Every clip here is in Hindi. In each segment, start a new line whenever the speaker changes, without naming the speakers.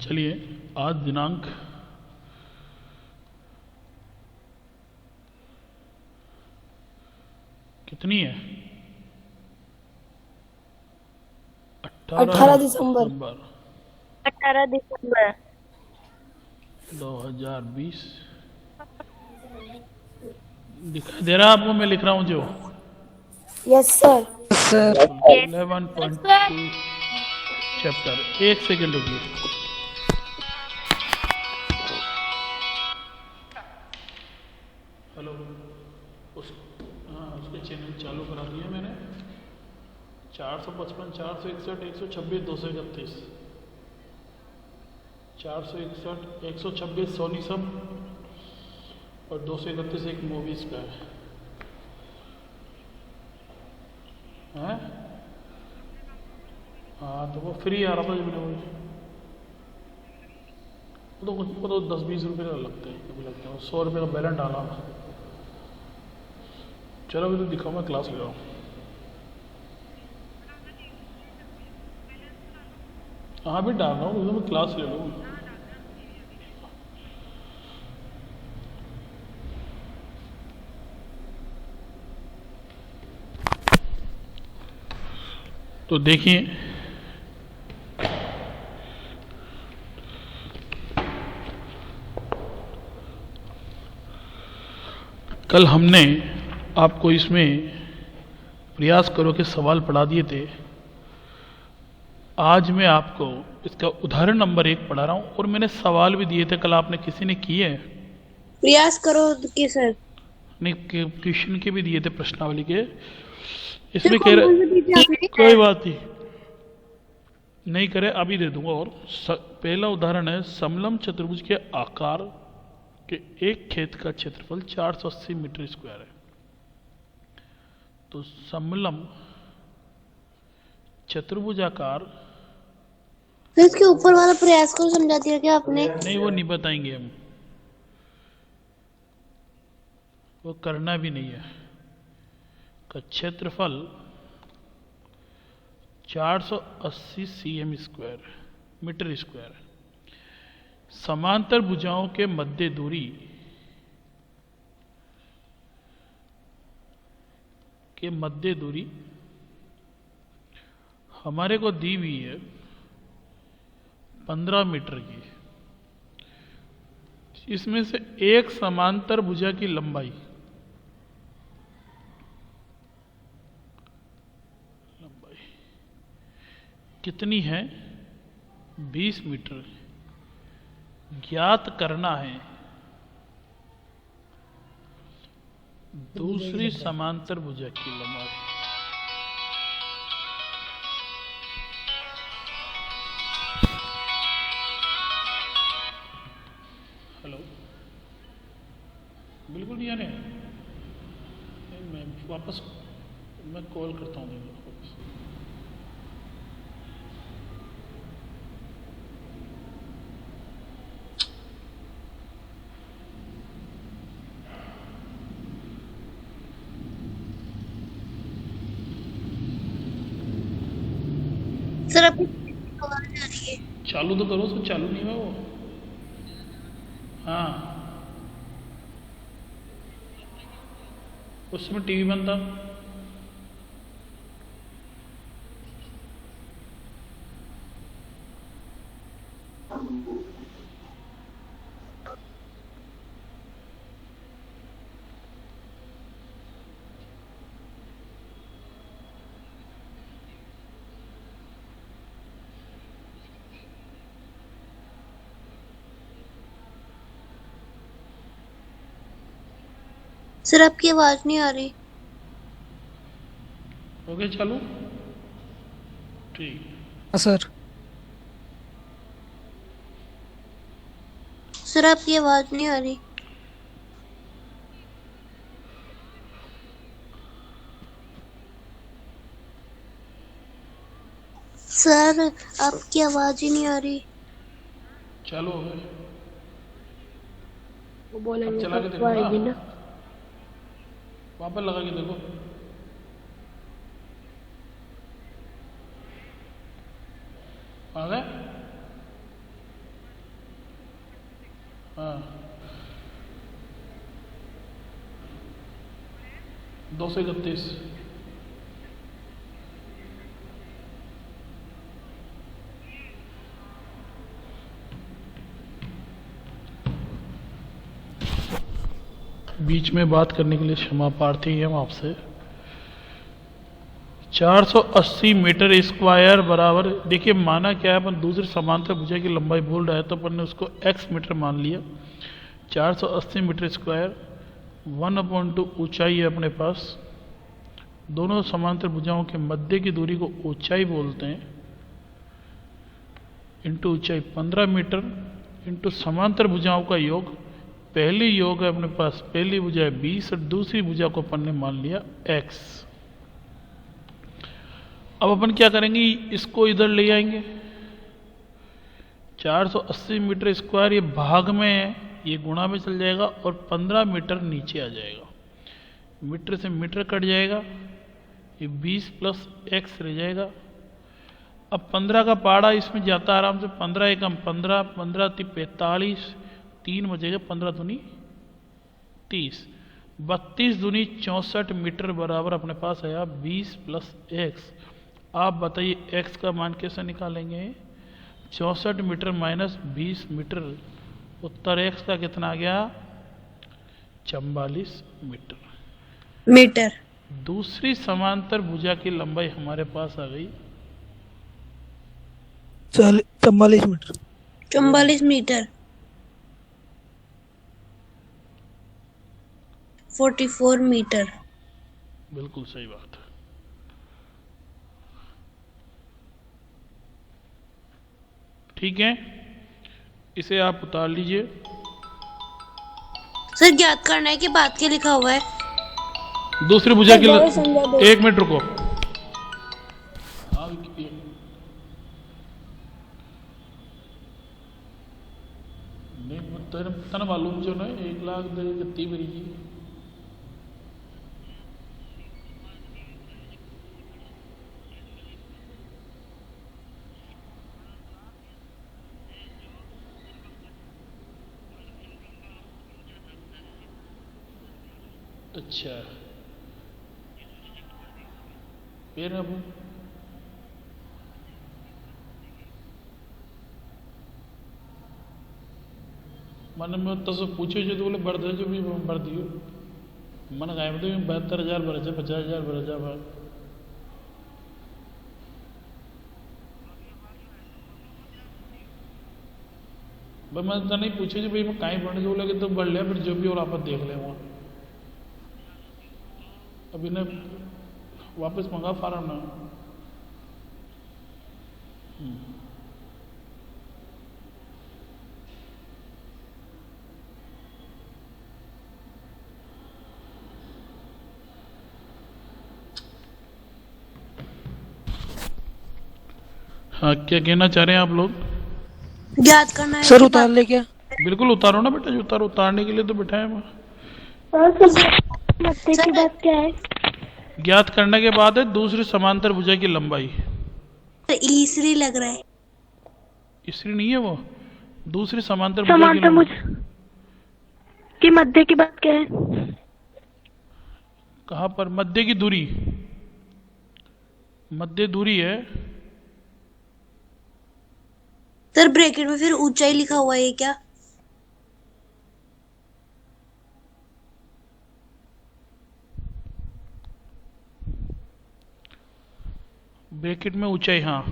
चलिए, आज दिनांक
18 दिसंबर
2020। दिखाई दे रहा है आपको? मैं लिख रहा हूँ जो
यस सर।
11.2 चैप्टर। एक सेकेंड रुकिए। हेलो। उसके चैनल चालू करा दिया मैंने। 455, 461, 126, 231, 461, 126 सोनी सब और 231 एक मूवीज का है। हाँ, तो वो फ्री आ रहा था जब मैंने वो तो 10-20 रुपये का लगते हैं, कभी लगते हैं। 100 रुपये का बैलेंस डाला। चलो अभी तो दिखाओ, मैं क्लास ले रहा हूँ। हाँ भी डाल रहा हूँ, मैं क्लास ले लूँ। तो देखिए, कल हमने आपको इसमें प्रयास करो के सवाल पढ़ा दिए थे। आज मैं आपको इसका उदाहरण नंबर 1 पढ़ा रहा हूं और मैंने सवाल भी दिए थे कल, आपने किसी ने किए?
प्रयास करो के सर।
नहीं, क्वेश्चन के भी दिए थे, प्रश्नावली के।
सर
इसमें कह
कौन कौन से दिए थे
रहे
आपने?
कोई बात नहीं करे, अभी दे दूंगा। और पहला उदाहरण है, समलम चतुर्भुज के आकार के एक खेत का क्षेत्रफल 480 मीटर स्क्वायर है। तो समलम चतुर्भुजाकार।
तो इसके ऊपर वाला प्रयास को समझा दिया क्या आपने?
नहीं, वो नहीं बताएंगे हम, वो करना भी नहीं है। का क्षेत्रफल 480 सीएम स्क्वायर, मीटर स्क्वायर। समांतर भुजाओं के मध्य दूरी हमारे को दी हुई है 15 मीटर की। इसमें से एक समांतर भुजा की लंबाई कितनी है? 20 मीटर। ज्ञात करना है दूसरी समांतर भुजा की लंबाई। हेलो, बिल्कुल नहीं आने। मैं वापस कॉल करता हूँ वापस।
सर आपकी आवाज आ रही है।
चालू तो करो, उसको चालू नहीं हुआ वो। हाँ, उस समय टीवी बंद था।
सर आपकी आवाज नहीं आ रही।
हो गया चालू? ठीक।
सर
सर आपकी आवाज नहीं आ रही। सर आपकी आवाज ही नहीं आ रही।
चालू हो गया।
वो बोलेंगे
चला के
तो
देखो
आएगी
ना,
ना।
वापस लगा के देखो। आ गए? हाँ 231। बीच में बात करने के लिए क्षमा प्रार्थी हैं हम आपसे। 480 मीटर स्क्वायर बराबर, देखिए माना क्या है, अपन दूसरी समांतर भुजा की लंबाई बोल रहा है तो अपन ने उसको x मीटर मान लिया। 480 मीटर स्क्वायर 1/2 ऊंचाई है अपने पास। दोनों समांतर भुजाओं के मध्य की दूरी को ऊंचाई बोलते हैं, इंटू ऊंचाई 15 मीटर इंटू समांतर भुजाओं का योग। पहली योग है अपने पास, पहली भुजा है 20 और दूसरी भुजा को अपन ने मान लिया x। अब अपन क्या करेंगे, इसको इधर ले आएंगे। 480 मीटर स्क्वायर ये भाग में है, ये गुणा में चल जाएगा और 15 मीटर नीचे आ जाएगा। मीटर से मीटर कट जाएगा, ये 20 प्लस x रह जाएगा। अब 15 का पाड़ा इसमें जाता है आराम से, 15 एकम 15, 15 × 45, 3 बचेगा, 15 दूनी 30, 32 दूनी 64 मीटर बराबर अपने पास आया 20 प्लस x। आप बताइए x का मान कैसे निकालेंगे। 64 मीटर माइनस 20 मीटर, उत्तर x का कितना आ गया, 44 मीटर। दूसरी समांतर भुजा की लंबाई हमारे पास आ गई
44 मीटर।
44 metre 44 metre.
बिल्कुल सही बात है। ठीक है, इसे आप उतार लीजिए।
सर ज्ञात करना है कि बात क्या लिखा हुआ है।
दूसरी भुजा की 1 मिनट रुको। नहीं तन मालूम जो ना 1 लाख दे कितनी बड़ी जी। अच्छा फिर अब मैंने मैं तो से पूछे जो तो बोले बढ़ दे जो भी बढ़ दियो। मन गाय में तो 72,000 भर जाए, 50,000 भर जाए भाई। भाई मैं तो नहीं पूछे जो भाई मैं कहीं बढ़ने जो लगे तो बढ़ लिया, फिर जो भी और आप देख ले वहाँ। अभी ने वापस मंगा फार्म ना। हाँ क्या कहना चाह रहे हैं आप लोग।
ज्ञात करना है
सर
कि
उतार ले क्या?
बिल्कुल उतारो ना बेटा, जो उतारो, उतारने के लिए तो बिठाए मैं।
मध्य की बात क्या है।
ज्ञात करने के बाद है दूसरी समांतर भुजा की लंबाई।
तीसरी लग रहा है।
इसरी नहीं है वो, दूसरी समांतर भुजा की लंबाई
की मध्य की बात क्या है।
कहाँ पर, मध्य की दूरी, मध्य दूरी है।
सर ब्रैकेट में फिर ऊंचाई लिखा हुआ है क्या।
ब्रैकेट में ऊंचाई, हाँ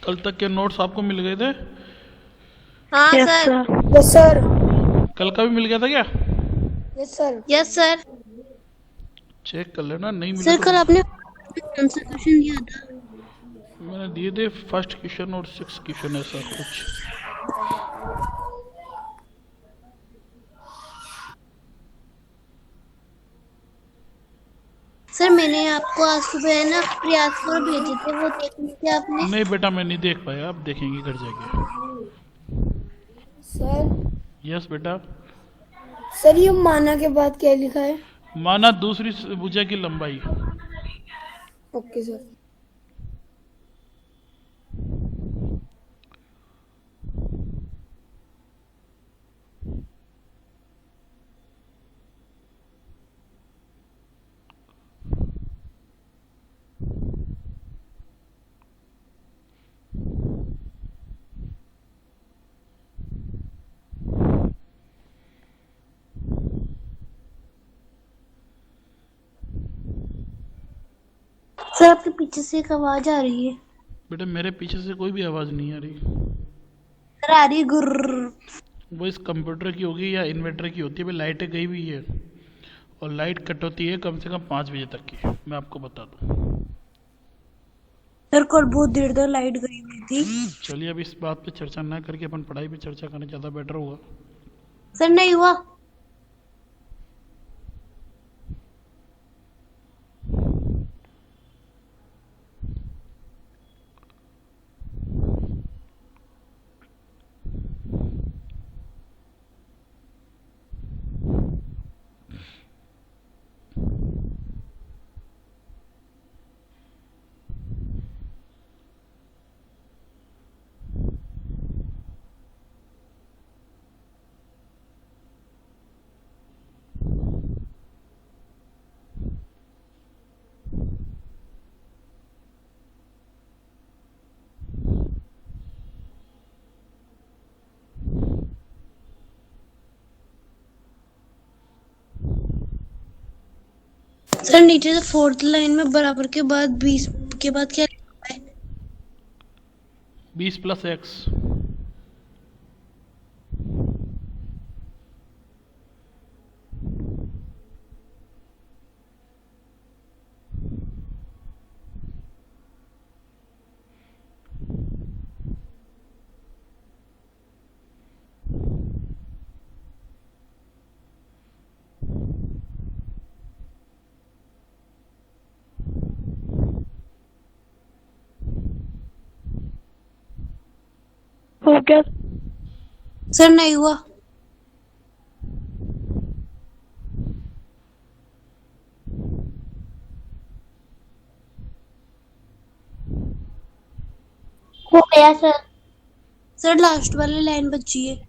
कल तक के नोट्स आपको मिल गए थे।
हाँ
yes
sir.
Sir.
Yes sir.
कल का भी मिल गया था क्या?
Yes sir.
Yes sir.
Check कर लेना, नहीं मिला
सर
तो
कल आपने कौन सा क्वेश्चन दिया था।
मैंने दिए थे फर्स्ट क्वेश्चन और 6 क्वेश्चन ऐसा कुछ।
सर मैंने आपको आज सुबह ना प्रयास करो भेजे थे, वो देख लिए थे आपने?
नहीं बेटा मैं नहीं देख पाया, आप देखेंगे घर जाके।
सर
यस बेटा।
सर ये माना के बाद क्या लिखा है?
माना दूसरी भुजा की लंबाई।
Okay sir.
सर आपके पीछे से एक आवाज आ रही है।
बेटा मेरे पीछे से कोई भी आवाज़ नहीं आ रही।
सर आ रही है गुर्र।
वो इस कंप्यूटर की होगी या इन्वर्टर की होती है। भाई लाइटें गई हुई है और लाइट कट होती है कम से कम 5 बजे तक की, मैं आपको बता दूं।
सर कल बहुत देर तक लाइट गई हुई थी।
चलिए अब इस बात पे चर्चा ना करके अपन पढ़ाई पे चर्चा करना ज़्यादा बेटर होगा।
सर नहीं हुआ। सर नीचे से फोर्थ लाइन में बराबर के बाद 20 के बाद क्या लिखा है?
20 + x।
हो गया।
सर नहीं हुआ। हो गया सर। सर लास्ट वाली लाइन बची है।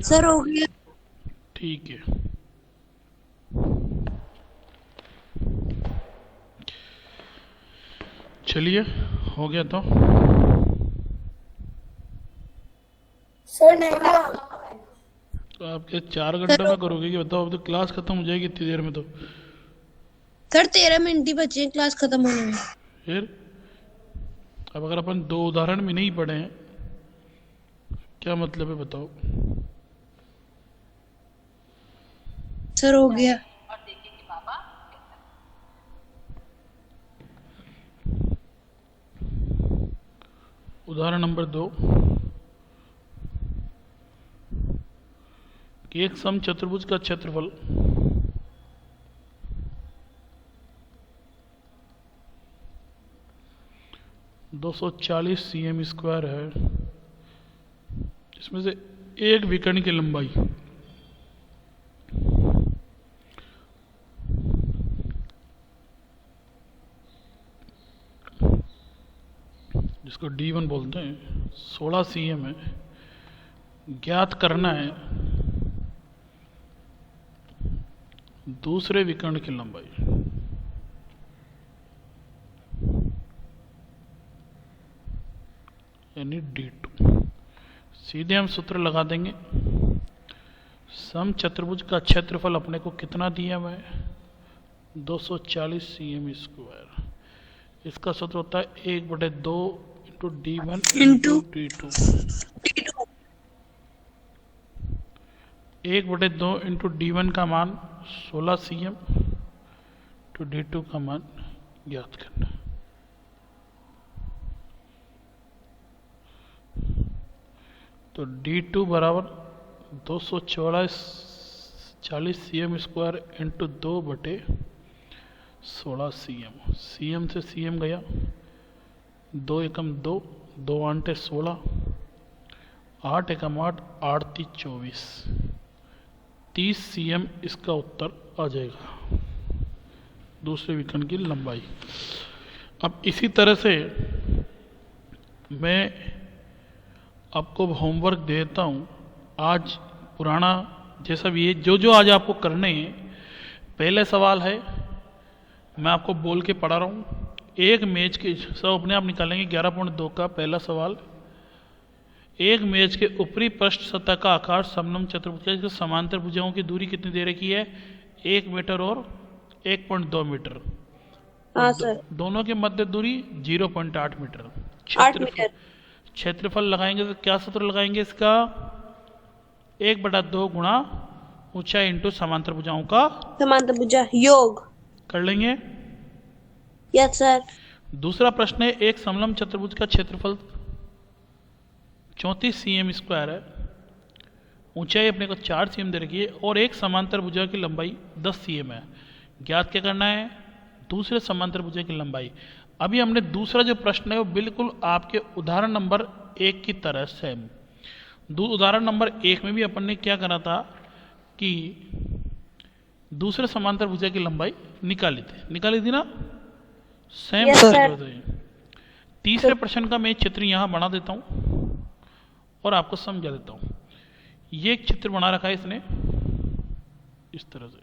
सर हो गया।
ठीक है। चलिए हो गया तो।
सर नहीं हुआ।
तो आपके 4 घंटे में करोगे कि बताओ? अब तो क्लास खत्म हो जाएगी इतनी देर में तो।
सर 13 मिनट ही बचे हैं क्लास खत्म होने में।
फिर अब अगर अपन 2 उदाहरण भी नहीं पढ़े हैं क्या मतलब है बताओ?
सर हो गया।
उदाहरण नंबर 2 कि एक समचतुर्भुज का क्षेत्रफल cm² है, इसमें से एक विकर्ण की लंबाई जिसको D1 बोलते हैं 16 cm है। ज्ञात करना है दूसरे विकर्ण की लंबाई। यानी D2। सीधे हम सूत्र लगा देंगे। समचतुर्भुज का क्षेत्रफल अपने को कितना दिया हुआ है? 240 cm²। इसका सूत्र होता है 1/2 into D1 into D2। 1/2 into D1 का मान 16 cm तो D2 का मान ज्ञात करना। तो D2 बराबर 240 cm² इंटू 2/16 cm। cm से cm गया, 2 एकम 2, 2 आंटे 16, 8 एकम 8, 8 × 24, 30 cm इसका उत्तर आ जाएगा, दूसरे विकर्ण की लंबाई। अब इसी तरह से मैं आपको होमवर्क देता हूँ। आज पुराना जैसा भी है, जो आज आपको करने हैं। पहले सवाल है, मैं आपको बोल के पढ़ा रहा हूँ। एक मेज के सब अपने आप निकालेंगे। 11.2 का पहला सवाल, एक मेज के ऊपरी पृष्ठ सतह का आकार समलंब चतुर्भुज के समांतर भुजाओं की दूरी कितनी दे रखी है? 1 मीटर और 1.2 मीटर।
हाँ सर।
दोनों के मध्य दूरी 0.8 मीटर।
8 मीटर।
क्षेत्रफल लगाएंगे तो क्या सूत्र लगाएंगे इसका? 1/2 गुणा ऊंचाई इंटू समांतर भुजाओं का
समांतर भुजा योग
कर लेंगे।
Yes sir.
दूसरा प्रश्न है, एक समलंब चतुर्भुज का क्षेत्रफल 34 cm² है, ऊंचाई अपने को 4 cm दे रखी है और एक समांतर भुजा की लंबाई 10 cm है। ज्ञात क्या करना है? दूसरे समांतर भुजा की लंबाई। अभी हमने दूसरा जो प्रश्न है वो बिल्कुल आपके उदाहरण नंबर 1 की तरह सेम। उदाहरण नंबर 1 में भी अपन ने क्या करा था कि दूसरे समांतर भुजा की लंबाई निकाली थी ना? सेम। तीसरे प्रश्न का मैं चित्र यहां बना देता हूं और आपको समझा देता हूं। ये एक चित्र बना रखा है इसने इस तरह से।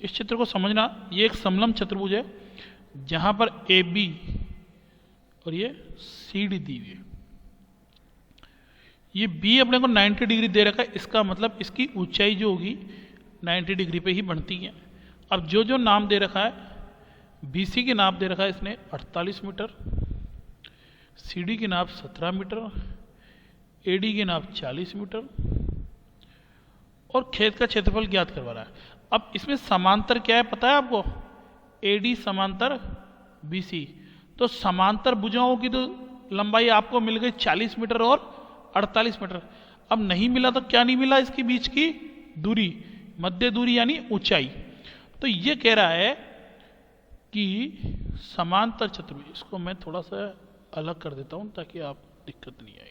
इस चित्र को समझना, ये एक समलंब चतुर्भुज है जहां पर AB और ये CD दी हुई है। ये B अपने को 90 डिग्री दे रखा है, इसका मतलब इसकी ऊंचाई जो होगी 90 डिग्री पे ही बढ़ती है। अब जो नाम दे रखा है, BC की नाप दे रखा है इसने 48 मीटर, CD की नाप 17 मीटर, AD की नाप 40 मीटर और खेत का क्षेत्रफल ज्ञात करवा रहा है। अब इसमें समांतर क्या है पता है आपको? AD समांतर BC। तो समांतर भुजाओं की तो लंबाई आपको मिल गई 40 मीटर और 48 मीटर। अब नहीं मिला तो क्या नहीं मिला? इसके बीच की दूरी, मध्य दूरी यानी ऊंचाई। तो ये कह रहा है कि समांतर चतुर्भुज, इसको मैं थोड़ा सा अलग कर देता हूं ताकि आप दिक्कत नहीं आएगी।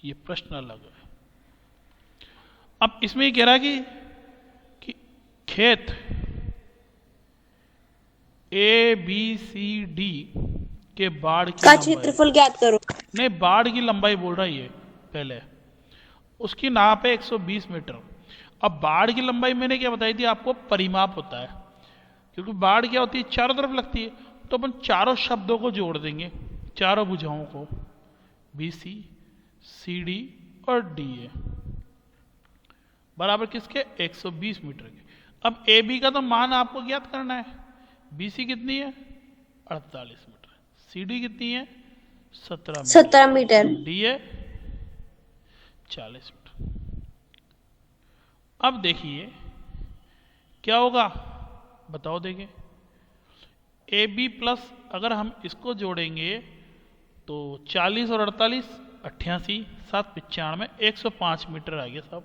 ये प्रश्न अलग है। अब इसमें ये कह रहा है कि खेत ABCD के बाढ़ की
का क्षेत्रफल ज्ञात करो।
नहीं, बाढ़ की लंबाई बोल रहा है ये पहले। उसकी नाप है 120 मीटर। अब बाढ़ की लंबाई मैंने क्या बताई थी आपको? परिमाप होता है, क्योंकि बाढ़ क्या होती है? चारों तरफ लगती है। तो अपन चारों शब्दों को जोड़ देंगे, चारों भुजाओं को, BC, CD और DA बराबर किसके? 120 मीटर के। अब AB का तो मान आपको ज्ञात करना है। BC कितनी है? 48 मीटर। CD कितनी है? 17
मीटर।
DA 40 metre. अब देखिए क्या होगा, बताओ देखें। AB प्लस अगर हम इसको जोड़ेंगे तो 40 और 48 88, 7 95, 105 मीटर आ गया साहब,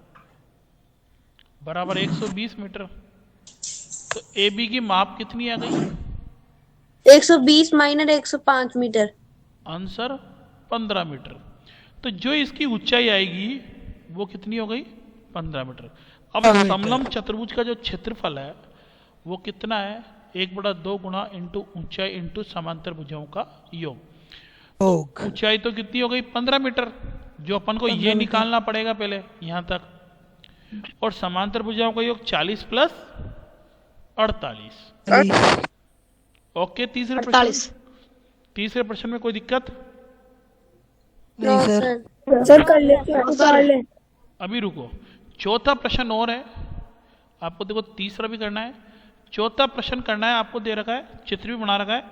बराबर 120 मीटर। तो AB की माप कितनी आ गई?
120 माइनस 105 मीटर।
Answer 15 metre. तो जो इसकी ऊंचाई आएगी वो कितनी हो गई? 15 मीटर। अब समलंब चतुर्भुज का जो क्षेत्रफल है वो कितना है? 1/2 गुणा इंटू ऊंचाई इंटू समांतर भुजाओं का योग। ऊंचाई तो कितनी हो गई? 15 मीटर। जो अपन को ये निकालना पड़ेगा पहले यहां तक। और समांतर भुजाओं का योग 40 प्लस 48। ओके, तीसरे प्रश्न में कोई दिक्कत?
नहीं सर कर ले।
अभी रुको, चौथा प्रश्न और है आपको। देखो तीसरा भी करना है, चौथा प्रश्न करना है आपको। दे रखा है, चित्र भी बना रखा है।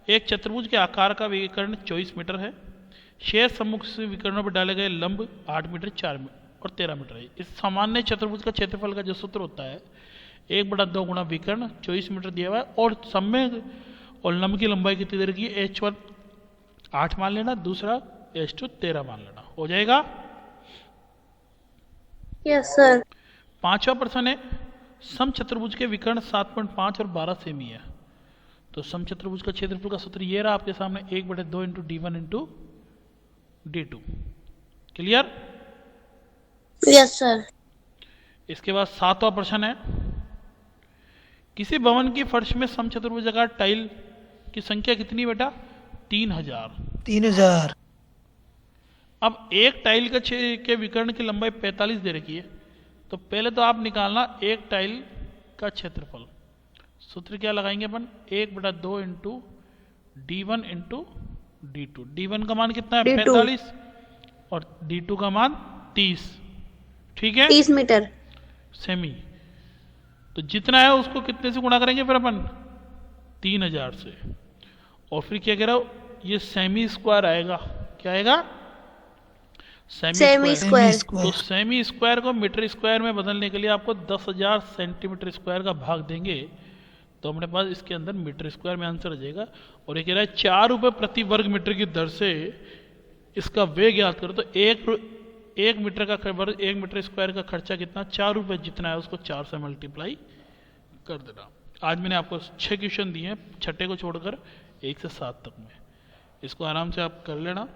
एक चतुर्भुज के आकार का विकर्ण 24 मीटर है। शेष सम्मुख से विकर्णों पर डाले गए लंब 8 मीटर, 4 मीटर और 13 मीटर है। इस सामान्य चतुर्भुज का क्षेत्रफल का जो सूत्र होता है 1/2 गुणा विकर्ण 24 मीटर दिया हुआ है, और समय और लंब की लंबाई कितनी दे रखी है? h1 8 मान लेना, दूसरा h2 13 मान लेना, हो जाएगा।
Yes sir.
पांचवा प्रश्न है, समचतुर्भुज के विकर्ण 7.5 और 12 सेमी है। तो समचतुर्भुज का क्षेत्रफल का सूत्र ये रहा आपके सामने, 1/2 into d1 into d2। Clear?
Yes sir.
इसके बाद सातवां प्रश्न है, किसी भवन की फर्श में समचतुर्भुजाकार टाइल की संख्या कितनी बेटा? 3000। अब एक टाइल के विकर्ण की लंबाई 45 दे रखी है, तो पहले तो आप निकालना एक टाइल का क्षेत्रफल। सूत्र क्या लगाएंगे अपन? 1/2 into d1 into d2। d1 का मान कितना है? 45, और d2 का मान 30। ठीक है,
30 मीटर
सेमी। तो जितना है उसको कितने से गुणा करेंगे फिर अपन? 3000 से। और फिर क्या कह रहा हूं, ये सेमी स्क्वायर आएगा। क्या आएगा?
Semi square.
तो सेमी स्क्वायर को मीटर स्क्वायर में बदलने के लिए आपको 10,000 सेंटीमीटर स्क्वायर का भाग देंगे, तो अपने पास इसके अंदर मीटर स्क्वायर में आंसर आ जाएगा। और ये कह रहा है 4 रुपये प्रति वर्ग मीटर की दर से इसका वेग याद करो। तो एक मीटर का वर्ग, 1 मीटर स्क्वायर का खर्चा कितना? 4 रुपये जितना है उसको 4 से मल्टीप्लाई कर देना। आज मैंने आपको 6 क्वेश्चन दिए हैं, छठे को छोड़कर 1 से 7 तक में। इसको आराम से आप कर लेना।